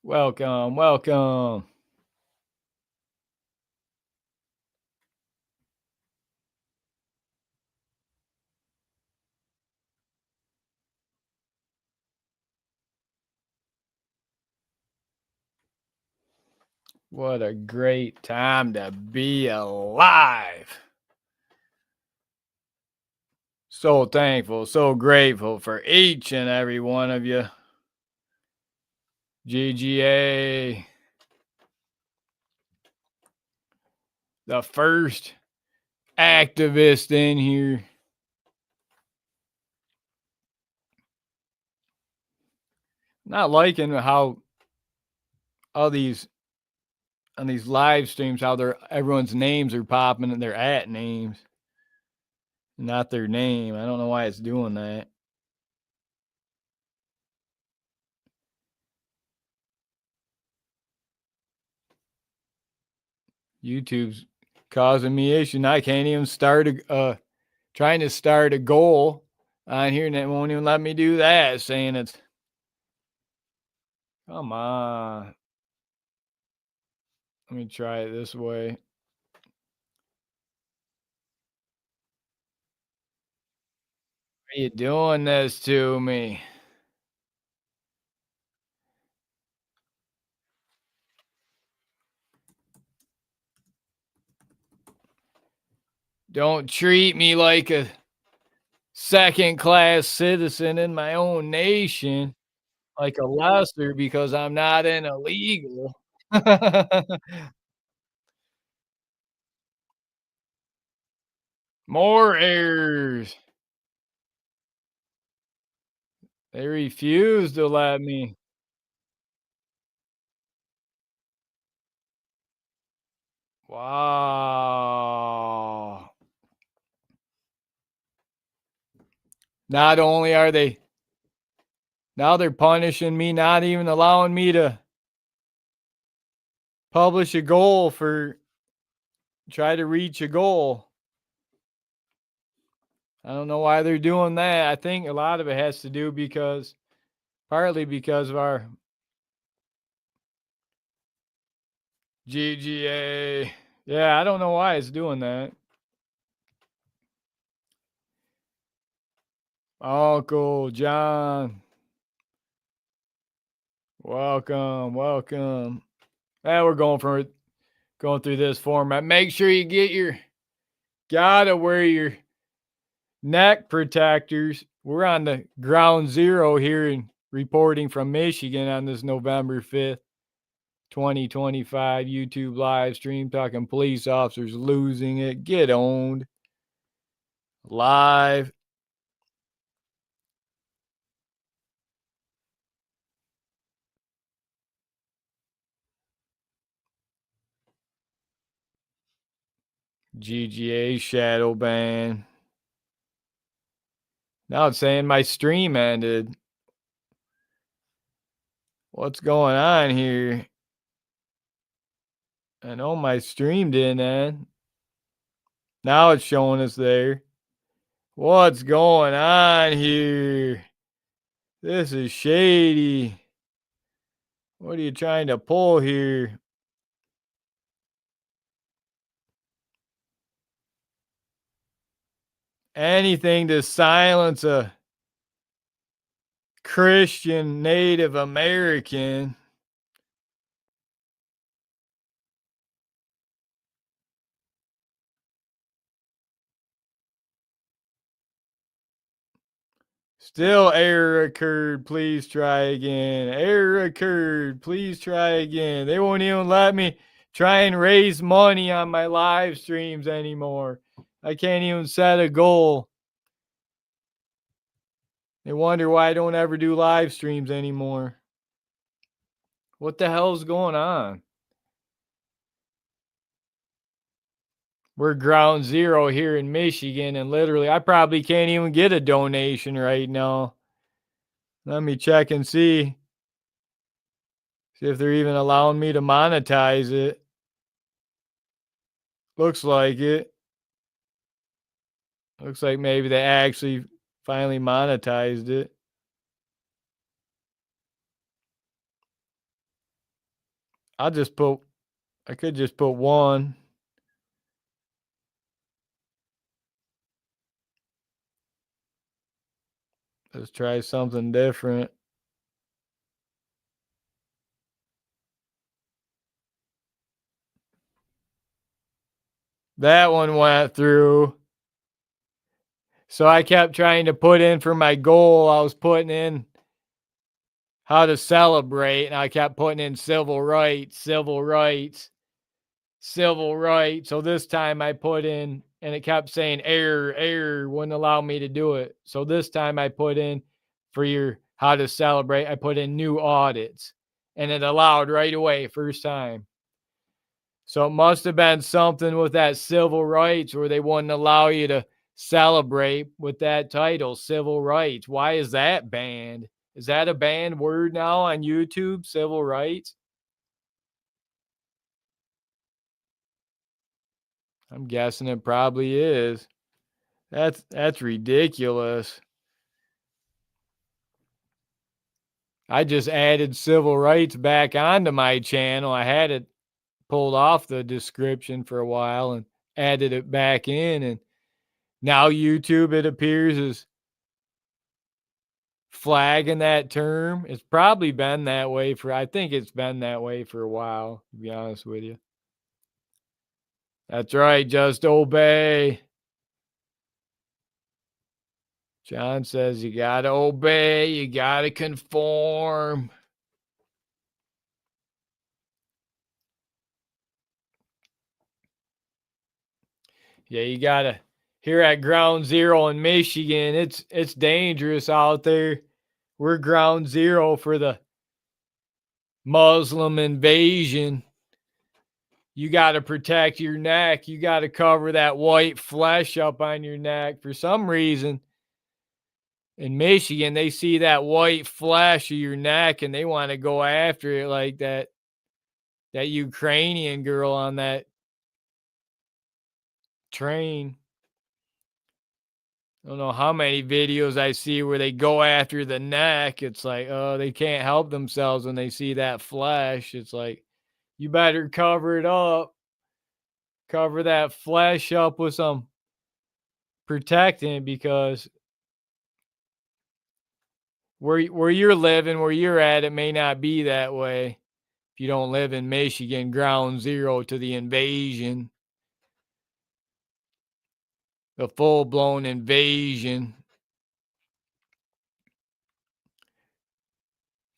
Welcome, welcome. What a great time to be alive. So thankful, so grateful for each and every one of you. GGA, the first activist in here. Not liking how all these on these live streams, how everyone's names are popping and they're at names, not their name. I don't know why it's doing that. YouTube's causing me issue. I can't even start trying to start a goal on here and it won't even let me do that, saying it's come on. Let me try it this way. Why are you doing this to me? Don't treat me like a second class citizen in my own nation, like a lesser because I'm not an illegal. More errors. They refuse to let me. Wow. Not only are they now they're punishing me, not even allowing me to publish a goal for try to reach a goal. I don't know why they're doing that. I think a lot of it has to do because partly because of our GGA. Yeah, I don't know why it's doing that. Uncle John, welcome, welcome. We're going through this format. Make sure you get your gotta wear your neck protectors. We're on the ground zero here in reporting from Michigan on this November 5th, 2025 YouTube live stream talking police officers losing it. Get owned. Live. GGA shadow ban. Now it's saying my stream ended. What's going on here? I know my stream didn't end. Now it's showing us there. What's going on here? This is shady. What are you trying to pull here? Anything to silence a Christian Native American. Still error occurred. Please try again. Error occurred. Please try again. They won't even let me try and raise money on my live streams anymore. I can't even set a goal. They wonder why I don't ever do live streams anymore. What the hell's going on? We're ground zero here in Michigan, and literally, I probably can't even get a donation right now. Let me check and see. See if they're even allowing me to monetize it. Looks like it. Looks like maybe they actually finally monetized it. I could just put one. Let's try something different. That one went through. So I kept trying to put in for my goal. I was putting in how to celebrate, and I kept putting in civil rights, civil rights, civil rights. So this time I put in, and it kept saying error, error, wouldn't allow me to do it. So this time I put in for your how to celebrate, I put in new audits, and it allowed right away, first time. So it must have been something with that civil rights where they wouldn't allow you to celebrate with that title, civil rights. Why is that banned? Is that a banned word now on YouTube, civil rights? I'm guessing it probably is. That's ridiculous. I just added civil rights back onto my channel. I had it pulled off the description for a while and added it back in, and now YouTube, it appears, is flagging that term. It's probably been that way I think it's been that way for a while, to be honest with you. That's right, just obey. John says you gotta obey, you gotta conform. Yeah, you gotta. Here at Ground Zero in Michigan, it's dangerous out there. We're ground zero for the Muslim invasion. You got to protect your neck. You got to cover that white flesh up on your neck. For some reason, in Michigan, they see that white flesh of your neck and they want to go after it, like that Ukrainian girl on that train. I don't know how many videos I see where they go after the neck. It's like, oh, they can't help themselves when they see that flesh. It's like, you better cover it up. Cover that flesh up with some protectant, because where you're living, where you're at, it may not be that way. If you don't live in Michigan, ground zero to the invasion, the full-blown invasion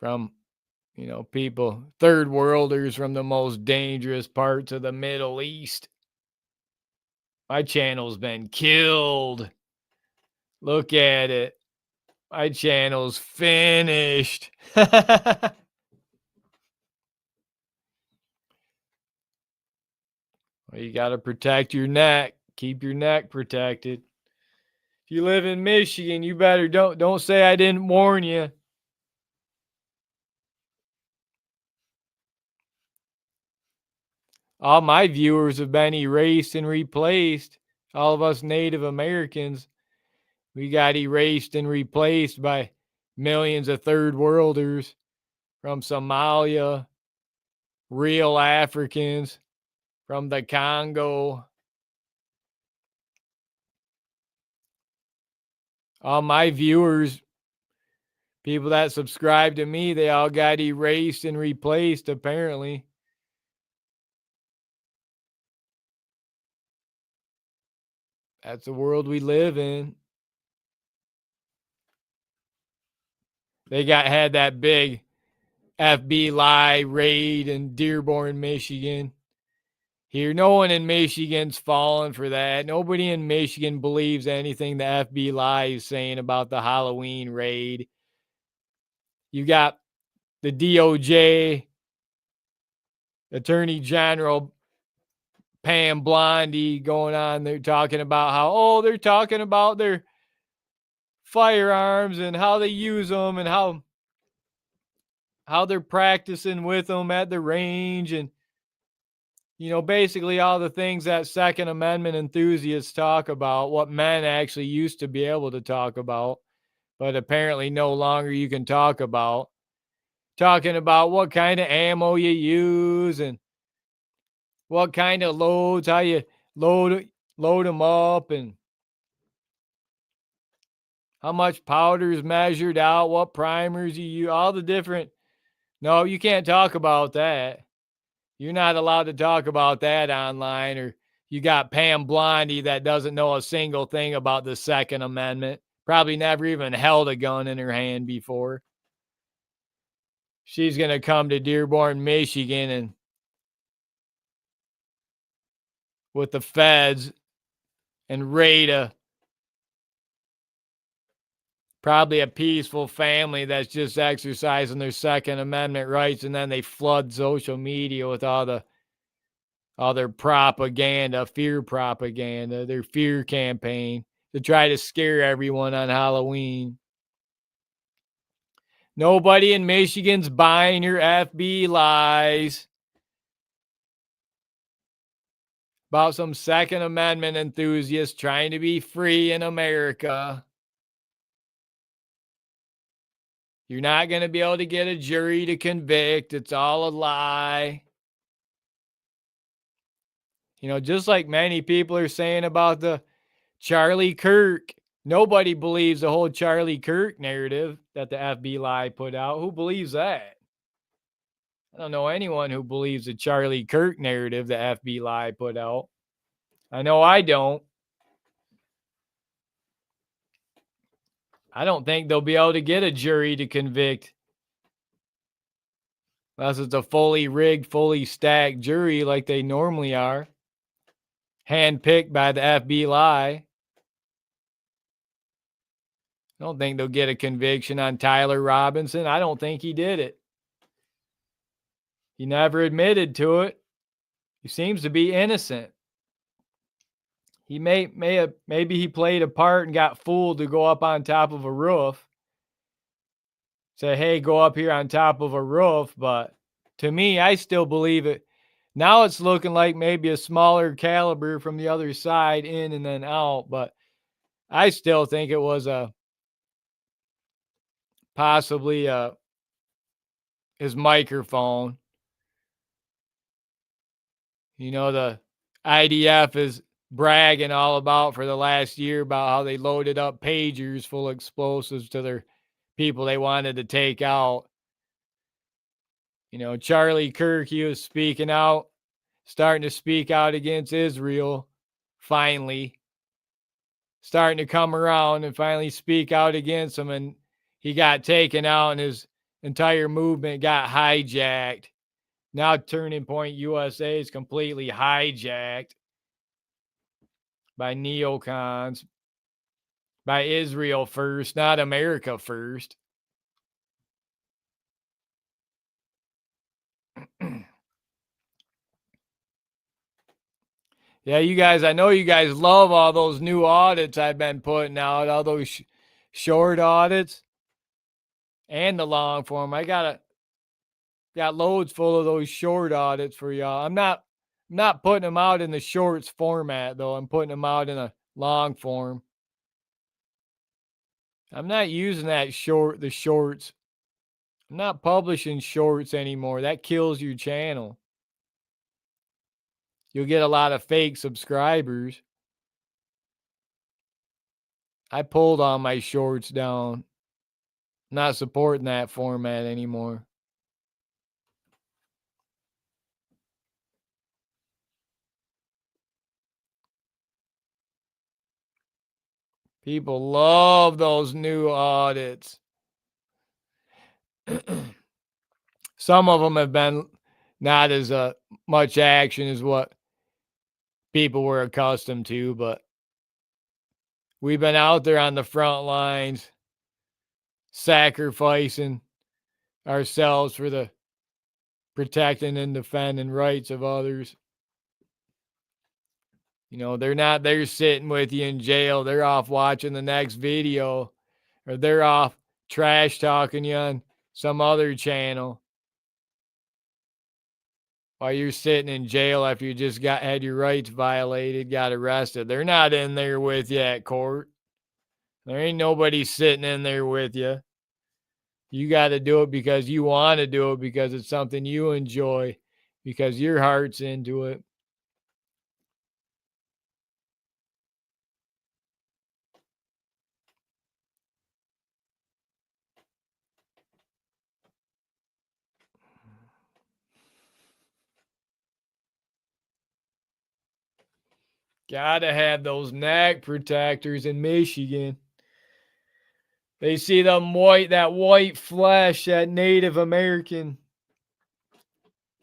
from, people, third worlders from the most dangerous parts of the Middle East. My channel's been killed. Look at it. My channel's finished. Well, you got to protect your neck. Keep your neck protected. If you live in Michigan, you better don't say I didn't warn you. All my viewers have been erased and replaced. All of us Native Americans, we got erased and replaced by millions of third worlders from Somalia, real Africans from the Congo. All my viewers, people that subscribe to me, they all got erased and replaced, apparently. That's the world we live in. They had that big FBI raid in Dearborn, Michigan. Here, no one in Michigan's falling for that. Nobody in Michigan believes anything the FBI is saying about the Halloween raid. You got the DOJ, Attorney General Pam Blondie going on. They're talking about they're talking about their firearms and how they use them and how they're practicing with them at the range, and basically all the things that Second Amendment enthusiasts talk about, what men actually used to be able to talk about, but apparently no longer you can talk about. talking about what kind of ammo you use and what kind of loads, how you load them up, and how much powder is measured out, what primers you use, all the different. No, you can't talk about that. You're not allowed to talk about that online, or you got Pam Blondie that doesn't know a single thing about the Second Amendment. Probably never even held a gun in her hand before. She's going to come to Dearborn, Michigan, and with the feds and raid probably a peaceful family that's just exercising their Second Amendment rights, and then they flood social media with all their propaganda, fear propaganda, their fear campaign to try to scare everyone on Halloween. Nobody in Michigan's buying your FB lies about some Second Amendment enthusiasts trying to be free in America. You're not going to be able to get a jury to convict. It's all a lie. You know, just like many people are saying about the Charlie Kirk. Nobody believes the whole Charlie Kirk narrative that the FB lie put out. Who believes that? I don't know anyone who believes the Charlie Kirk narrative the FB lie put out. I know I don't. I don't think they'll be able to get a jury to convict unless it's a fully rigged, fully stacked jury like they normally are, handpicked by the FB lie. I don't think they'll get a conviction on Tyler Robinson. I don't think he did it. He never admitted to it. He seems to be innocent. He maybe he played a part and got fooled to go up on top of a roof. Say, hey, go up here on top of a roof. But to me, I still believe it. Now it's looking like maybe a smaller caliber from the other side, in and then out. But I still think it was possibly his microphone. You know, the IDF is bragging all about for the last year about how they loaded up pagers full of explosives to their people they wanted to take out. You know, Charlie Kirk, he was speaking out, starting to speak out against Israel, finally. Starting to come around and finally speak out against them, and he got taken out and his entire movement got hijacked. Now Turning Point USA is completely hijacked by neocons, by Israel first, not America first. Yeah, you guys, I know you guys love all those new audits I've been putting out, all those short audits and the long form. I got loads full of those short audits for y'all. I'm not putting them out in the shorts format though. I'm putting them out in a long form. I'm not using the shorts. I'm not publishing shorts anymore. That kills your channel. You'll get a lot of fake subscribers. I pulled all my shorts down. Not supporting that format anymore. People love those new audits. Some of them have been not as much action as what people were accustomed to, but we've been out there on the front lines sacrificing ourselves for the protecting and defending rights of others. You know, they're not there sitting with you in jail. They're off watching the next video, or they're off trash talking you on some other channel while you're sitting in jail after you just had your rights violated, got arrested. They're not in there with you at court. There ain't nobody sitting in there with you. You got to do it because you want to do it, because it's something you enjoy, because your heart's into it. Gotta have those neck protectors in Michigan. They see that white flesh, that Native American.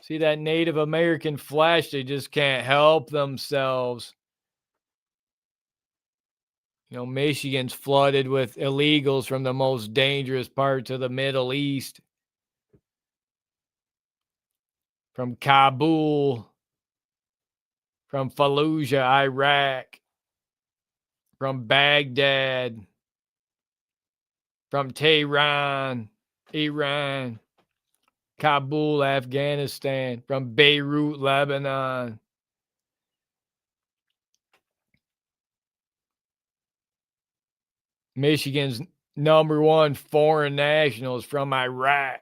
See that Native American flesh, they just can't help themselves. You know, Michigan's flooded with illegals from the most dangerous parts of the Middle East. From Kabul, from Fallujah, Iraq, from Baghdad, from Tehran, Iran, Kabul, Afghanistan, from Beirut, Lebanon. Michigan's number one foreign nationals from Iraq.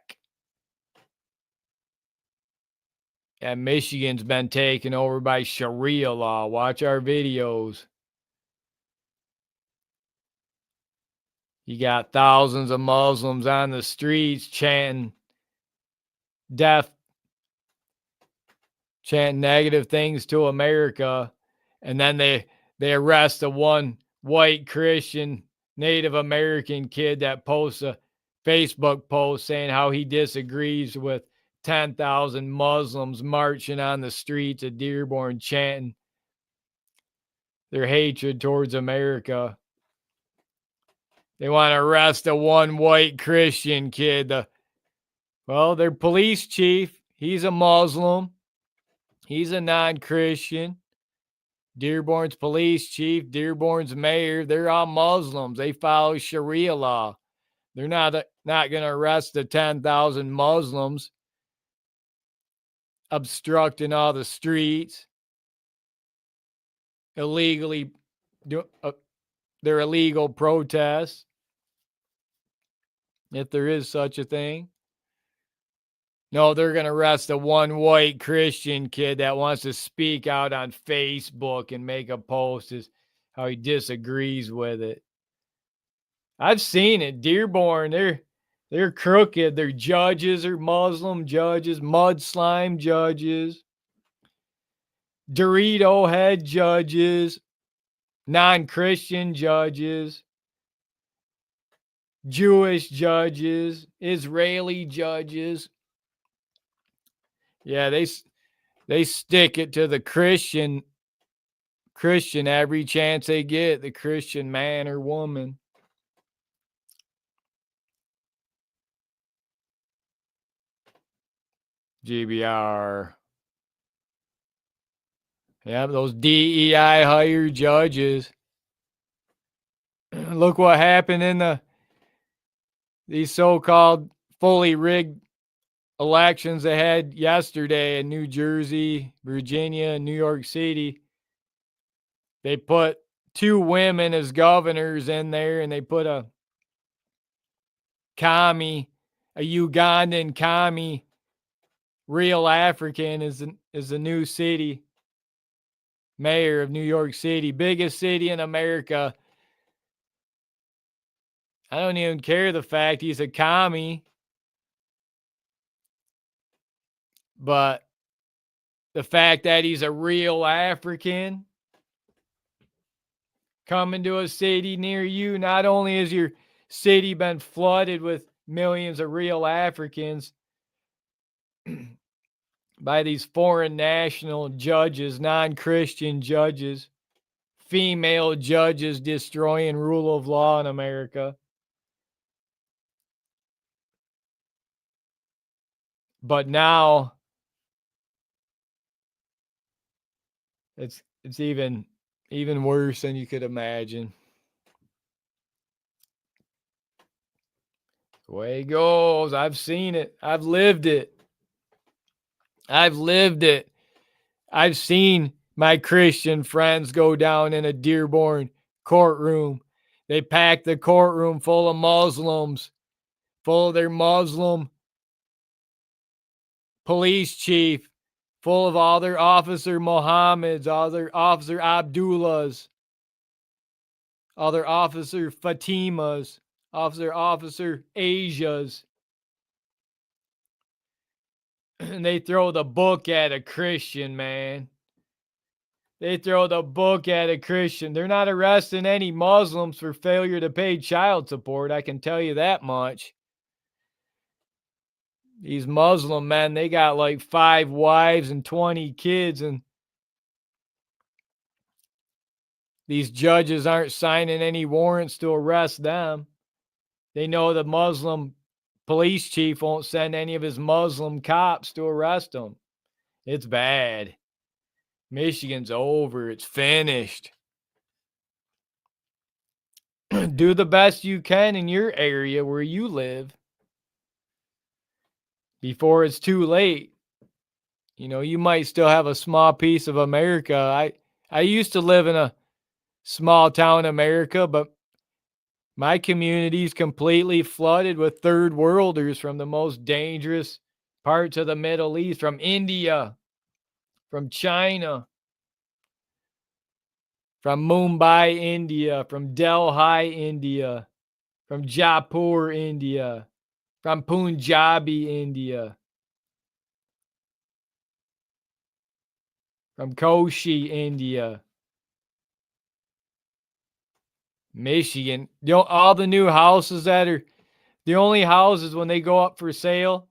And Michigan's been taken over by Sharia law. Watch our videos. You got thousands of Muslims on the streets chanting negative things to America, and then they arrest a one white Christian Native American kid that posts a Facebook post saying how he disagrees with 10,000 Muslims marching on the streets of Dearborn chanting their hatred towards America. They want to arrest a one white Christian kid. Their police chief, he's a Muslim. He's a non-Christian. Dearborn's police chief, Dearborn's mayor, they're all Muslims. They follow Sharia law. They're not going to arrest the 10,000 Muslims obstructing all the streets, illegally do their illegal protests, if there is such a thing. No, they're going to arrest the one white Christian kid that wants to speak out on Facebook and make a post as how he disagrees with it. I've seen it. Dearborn, they're crooked. Their judges are Muslim judges, mud slime judges, Dorito head judges, non-Christian judges, Jewish judges, Israeli judges. Yeah, they stick it to the Christian every chance they get, the Christian man or woman. GBR. Yeah, those DEI hired judges. Look what happened in these so-called fully rigged elections they had yesterday in New Jersey, Virginia, and New York City. They put 2 women as governors in there, and they put a Ugandan commie, real African is the new city mayor of New York City, biggest city in America. I don't even care the fact he's a commie, but the fact that he's a real African coming to a city near you, not only has your city been flooded with millions of real Africans by these foreign national judges, non-Christian judges, female judges destroying rule of law in America. But now it's even worse than you could imagine. The way it goes. I've seen it. I've lived it. I've seen my Christian friends go down in a Dearborn courtroom. They packed the courtroom full of Muslims full of their Muslim police chief, full of all their officer Mohammeds, all their officer Abdullahs, all their officer Fatimas, officer Asias. And they throw the book at a Christian, man. They throw the book at a Christian. They're not arresting any Muslims for failure to pay child support. I can tell you that much. These Muslim men, they got like 5 wives and 20 kids, and these judges aren't signing any warrants to arrest them. They know the Muslim police chief won't send any of his Muslim cops to arrest them. It's bad. Michigan's over. It's finished. Do the best you can in your area where you live before it's too late. You know, you might still have a small piece of America. I used to live in a small town America, but my community's completely flooded with third worlders from the most dangerous parts of the Middle East, from India, from China, from Mumbai, India, from Delhi, India, from Jaipur, India, from Punjabi, India, from Koshi, India, Michigan. All the new houses that are the only houses when they go up for sale,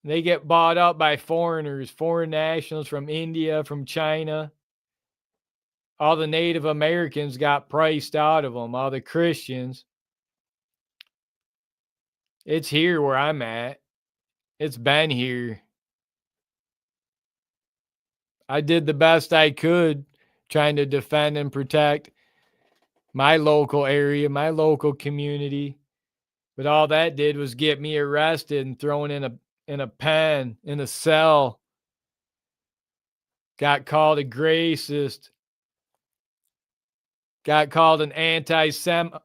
they get bought up by foreigners, foreign nationals from India, from China. All the Native Americans got priced out of them, all the Christians. It's here where I'm at. It's been here. I did the best I could trying to defend and protect my local area, my local community. But all that did was get me arrested and thrown in a pen, in a cell. Got called a racist. Got called an anti-Semite.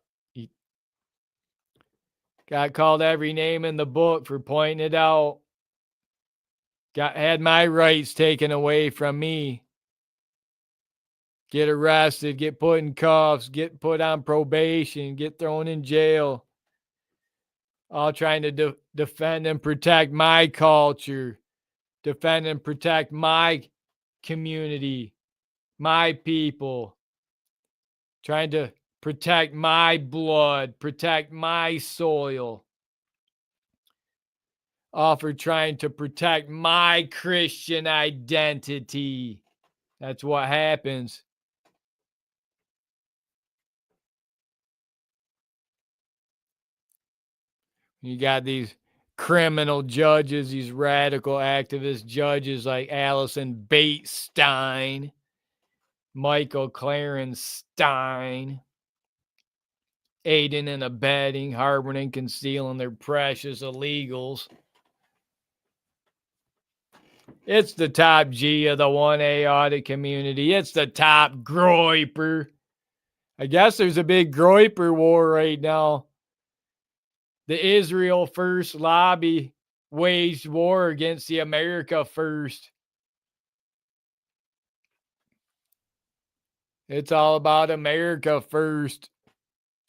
Got called every name in the book for pointing it out. Had my rights taken away from me. Get arrested, get put in cuffs, get put on probation, get thrown in jail. All trying to defend and protect my culture, defend and protect my community, my people, trying to protect my blood, protect my soil, all for trying to protect my Christian identity. That's what happens. You got these criminal judges, these radical activist judges like Allison Bates Stein, Michael Clarence Stein, aiding and abetting, harboring and concealing their precious illegals. It's the top G of the 1A audit community. It's the top groiper. I guess there's a big groiper war right now. The Israel First lobby waged war against the America First. It's all about America first.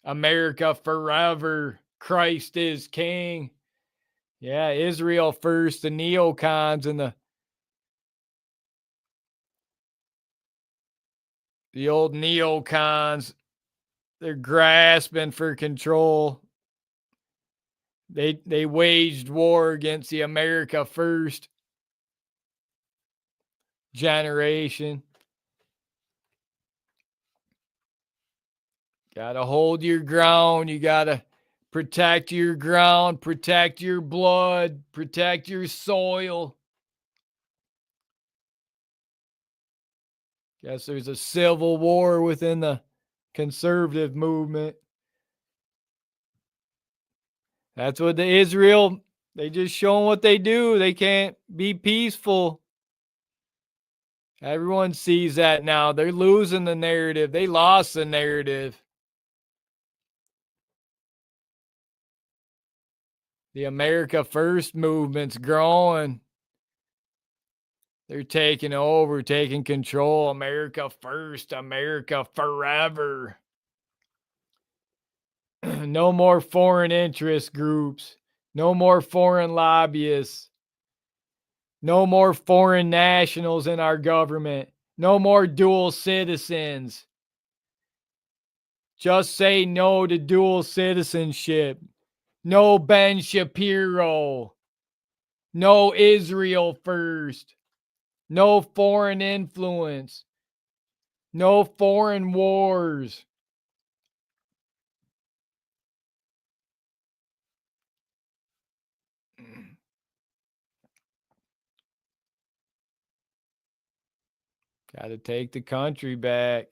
America forever. Christ is king. Yeah, Israel first. The neocons and the old neocons, they're grasping for control. They waged war against the America First generation. Gotta hold your ground. You gotta protect your ground, protect your blood, protect your soil. Guess there's a civil war within the conservative movement. That's what the Israel, they just showing what they do. They can't be peaceful. Everyone sees that now. They're losing the narrative. They lost the narrative. The America First movement's growing. They're taking over, taking control. America First, America Forever. No more foreign interest groups. No more foreign lobbyists. No more foreign nationals in our government. No more dual citizens. Just say no to dual citizenship. No Ben Shapiro. No Israel first. No foreign influence. No foreign wars. Got to take the country back.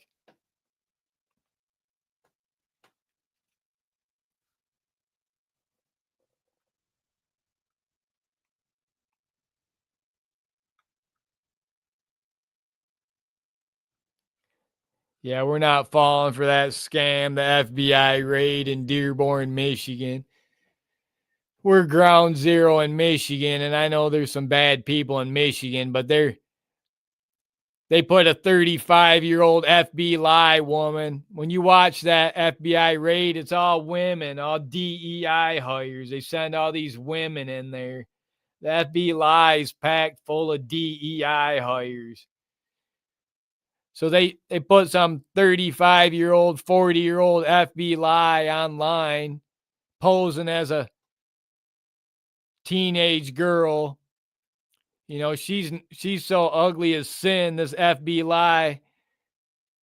Yeah, we're not falling for that scam, the FBI raid in Dearborn, Michigan. We're ground zero in Michigan, and I know there's some bad people in Michigan, but they put a 35-year-old FBI woman. When you watch that FBI raid, it's all women, all DEI hires. They send all these women in there. The FBI is packed full of DEI hires. So they put some 35-year-old, 40-year-old FBI online posing as a teenage girl. You know, she's so ugly as sin, this FBI.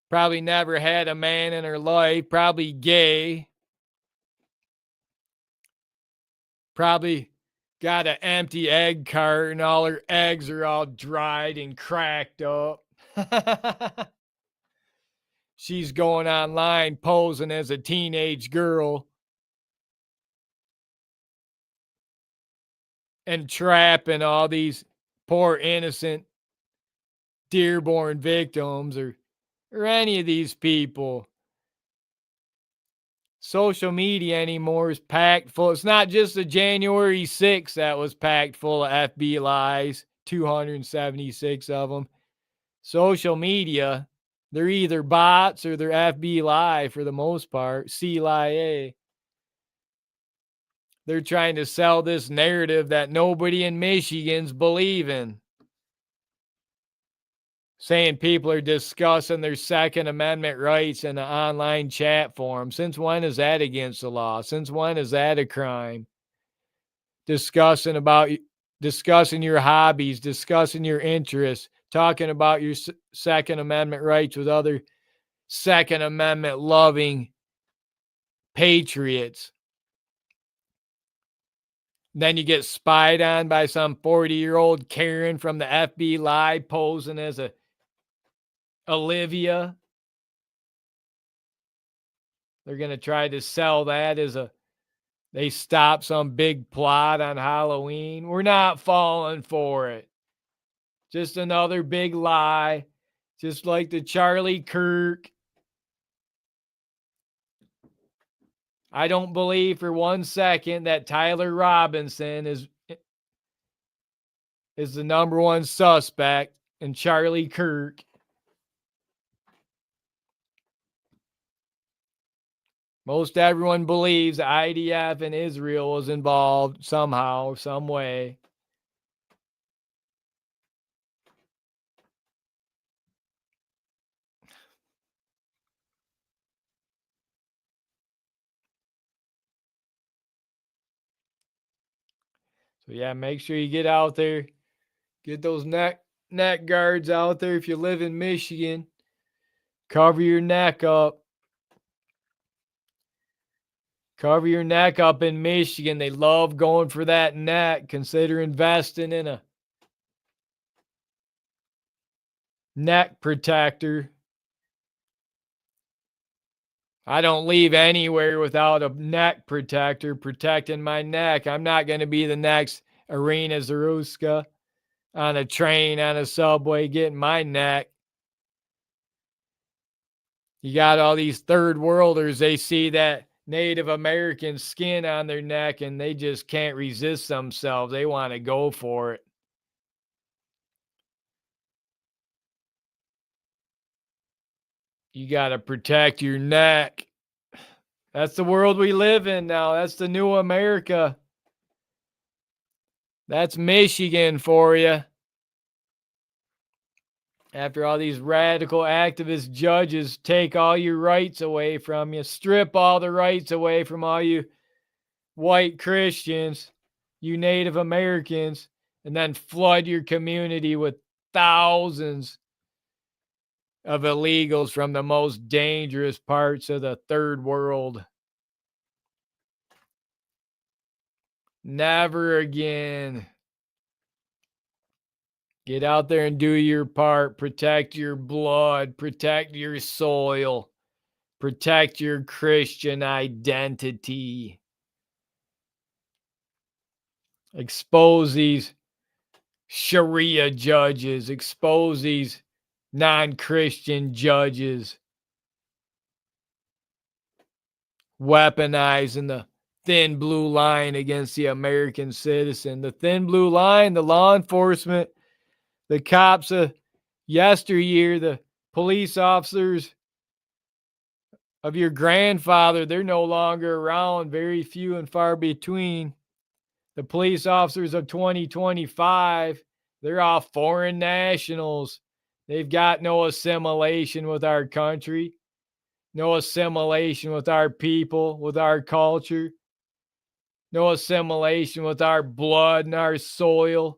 Probably never had a man in her life, probably gay. Probably got an empty egg carton, all her eggs are all dried and cracked up. She's going online posing as a teenage girl and trapping all these poor innocent Dearborn victims or any of these people. Social media anymore is packed full. It's not just the January 6th that was packed full of FBIs, 276 of them. Social media, they're either bots or they're FBI for the most part, CIA. They're trying to sell this narrative that nobody in Michigan's believing. Saying people are discussing their Second Amendment rights in an online chat forum. Since when is that against the law? Since when is that a crime? Discussing your hobbies, discussing your interests, talking about your Second Amendment rights with other Second Amendment loving patriots. Then you get spied on by some 40-year-old Karen from the FBI posing as a Olivia. They're going to try to sell that as they stop some big plot on Halloween. We're not falling for it. Just another big lie. Just like the Charlie Kirk. I don't believe for 1 second that Tyler Robinson is the number one suspect in Charlie Kirk. Most everyone believes the IDF and Israel was involved somehow, some way. So yeah, make sure you get out there. Get those neck guards out there if you live in Michigan. Cover your neck up. Cover your neck up in Michigan. They love going for that neck. Consider investing in a neck protector. I don't leave anywhere without a neck protector protecting my neck. I'm not going to be the next Irina Zaruska on a train, on a subway, getting my neck. You got all these third worlders. They see that Native American skin on their neck and they just can't resist themselves. They want to go for it. You got to protect your neck. That's the world we live in now. That's the new America. That's Michigan for you. After all these radical activist judges take all your rights away from you, strip all the rights away from all you white Christians, you Native Americans, and then flood your community with thousands of illegals from the most dangerous parts of the third world. Never again. Get out there and do your part. Protect your blood. Protect your soil. Protect your Christian identity. Expose these Sharia judges. Expose these non-Christian judges. Weaponizing the thin blue line against the American citizen. The thin blue line, the law enforcement, the cops of yesteryear, the police officers of your grandfather, they're no longer around, very few and far between. The police officers of 2025, they're all foreign nationals. They've got no assimilation with our country, no assimilation with our people, with our culture, no assimilation with our blood and our soil,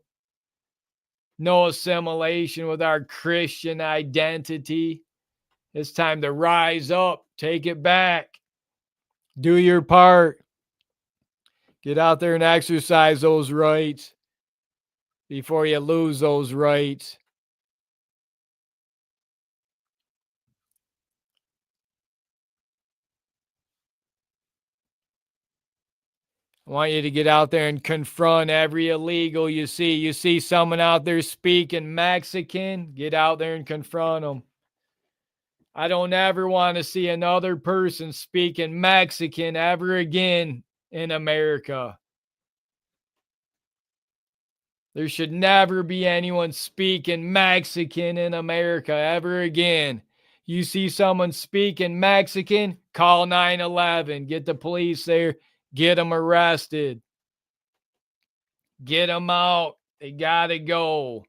no assimilation with our Christian identity. It's time to rise up, take it back, do your part. Get out there and exercise those rights before you lose those rights. I want you to get out there and confront every illegal you see. You see someone out there speaking Mexican, get out there and confront them. I don't ever want to see another person speaking Mexican ever again in America. There should never be anyone speaking Mexican in America ever again. You see someone speaking Mexican, call 911. Get the police there. Get them arrested. Get them out. They got to go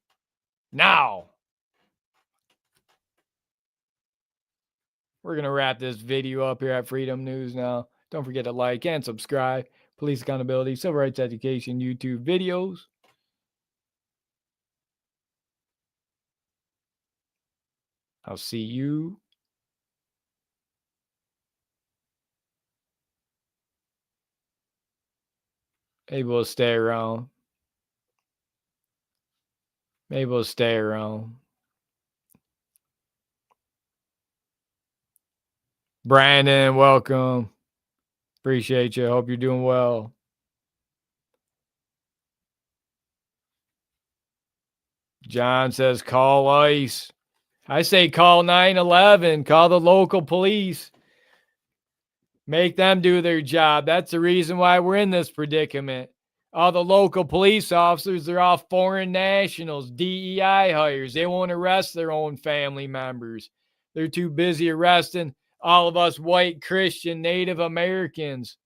now. We're going to wrap this video up here at Freedom News now. Don't forget to like and subscribe. Police accountability, civil rights education, YouTube videos. I'll see you. Maybe we'll stay around. Maybe we'll stay around. Brandon, welcome. Appreciate you. Hope you're doing well. John says, call ICE. I say call 911. Call the local police. Make them do their job. That's the reason why we're in this predicament. All the local police officers, they're all foreign nationals, DEI hires. They won't arrest their own family members. They're too busy arresting all of us white Christian Native Americans.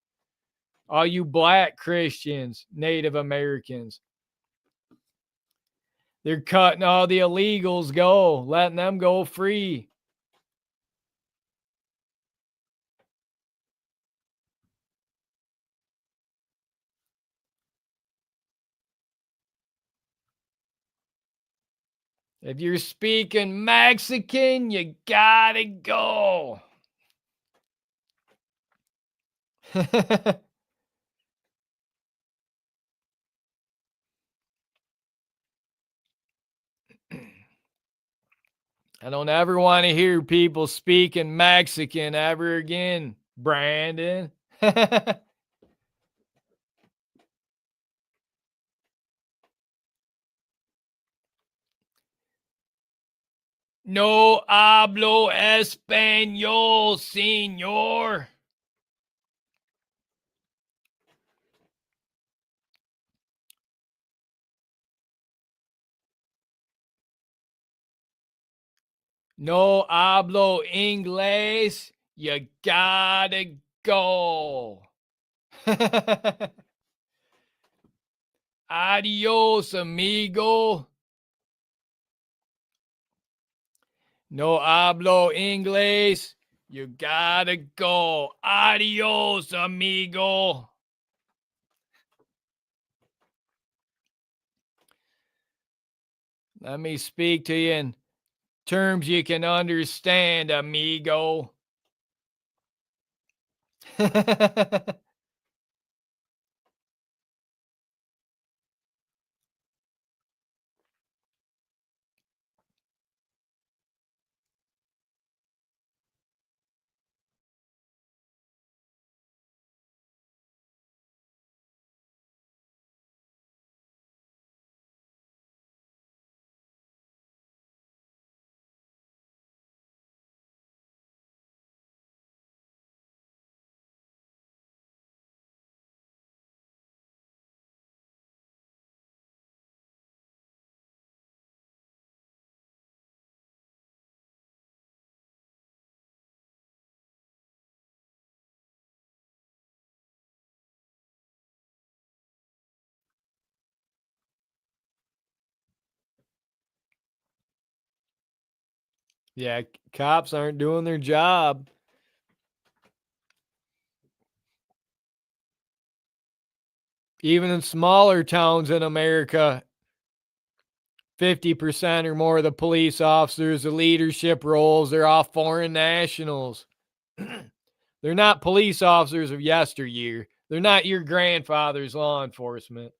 All you black Christians, Native Americans. They're cutting all the illegals go, letting them go free. If you're speaking Mexican, you gotta go. I don't ever want to hear people speaking Mexican ever again, Brandon. No hablo español, señor. No hablo inglés. You gotta go. Adios, amigo. No hablo inglés. You gotta go. Adios, amigo. Let me speak to you in terms you can understand, amigo. Yeah, cops aren't doing their job. Even in smaller towns in America, 50% or more of the police officers, the leadership roles, they're all foreign nationals. They're not police officers of yesteryear. They're not your grandfather's law enforcement.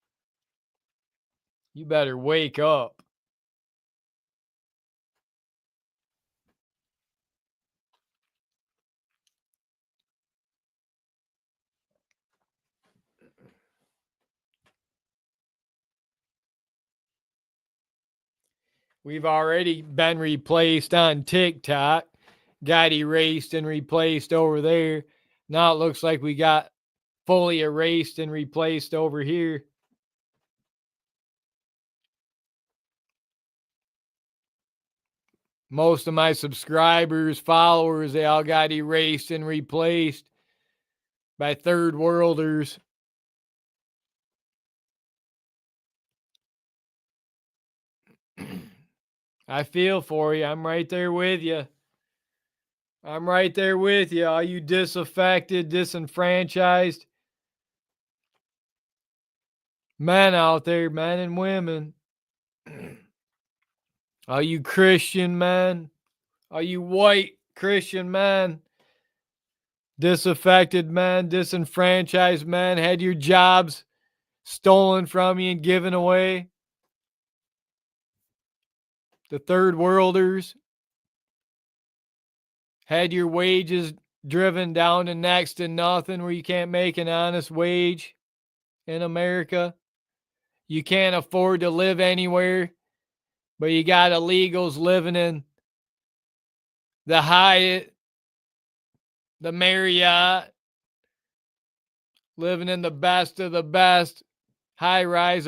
You better wake up. We've already been replaced on TikTok, got erased and replaced over there. Now it looks like we got fully erased and replaced over here. Most of my subscribers, followers, they all got erased and replaced by third worlders. I feel for you. I'm right there with you. I'm right there with you. All you disaffected, disenfranchised men out there, men and women. All you Christian men, all you white Christian men, disaffected men, disenfranchised men, had your jobs stolen from you and given away. The third worlders had your wages driven down to next to nothing where you can't make an honest wage in America. You can't afford to live anywhere, but you got illegals living in the Hyatt, the Marriott, living in the best of the best high rise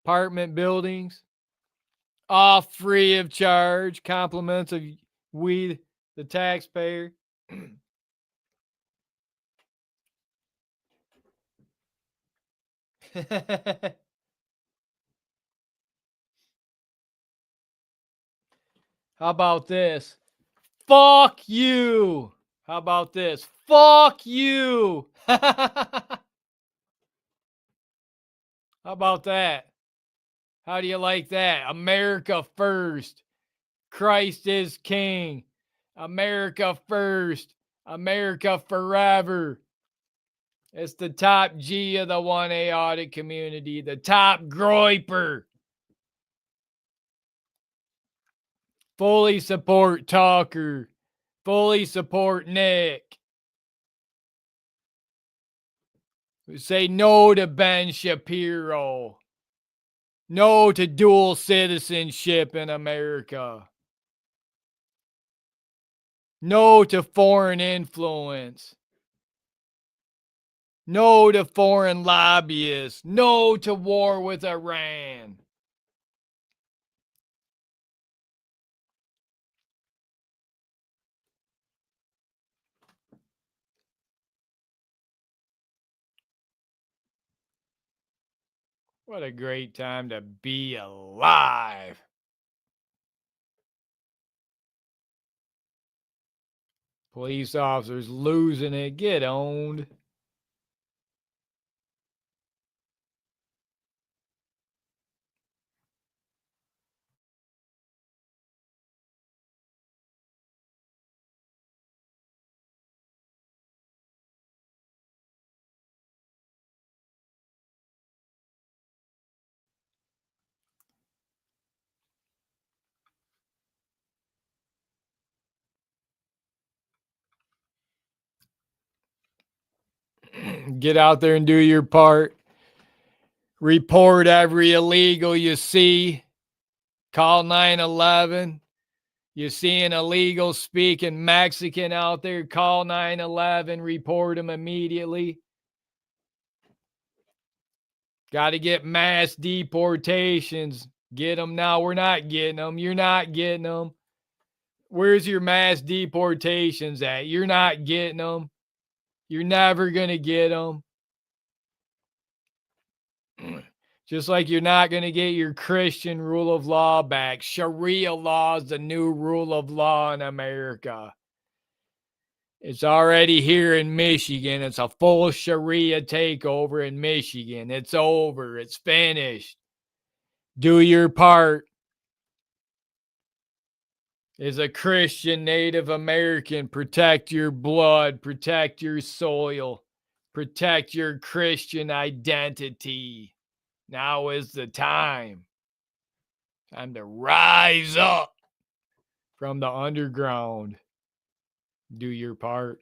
apartment buildings, all free of charge, compliments of we, the taxpayer. How about this? Fuck you. How about this? Fuck you. How about that? How do you like that? America first. Christ is king. America first. America forever. It's the top G of the 1A audit community, the top groiper. Fully support Talker. Fully support Nick. We say no to Ben Shapiro. No to dual citizenship in America. No to foreign influence. No to foreign lobbyists. No to war with Iran. What a great time to be alive. Police officers losing it. Get owned. Get out there and do your part. Report every illegal you see. Call 911. You see an illegal speaking Mexican out there, call 911, report them immediately. Got to get mass deportations. Get them now. We're not getting them. You're not getting them. Where's your mass deportations at? You're not getting them. You're never going to get them. Just like you're not going to get your Christian rule of law back. Sharia law is the new rule of law in America. It's already here in Michigan. It's a full Sharia takeover in Michigan. It's over. It's finished. Do your part. As a Christian Native American, protect your blood, protect your soil, protect your Christian identity. Now is the time. Time to rise up from the underground. Do your part.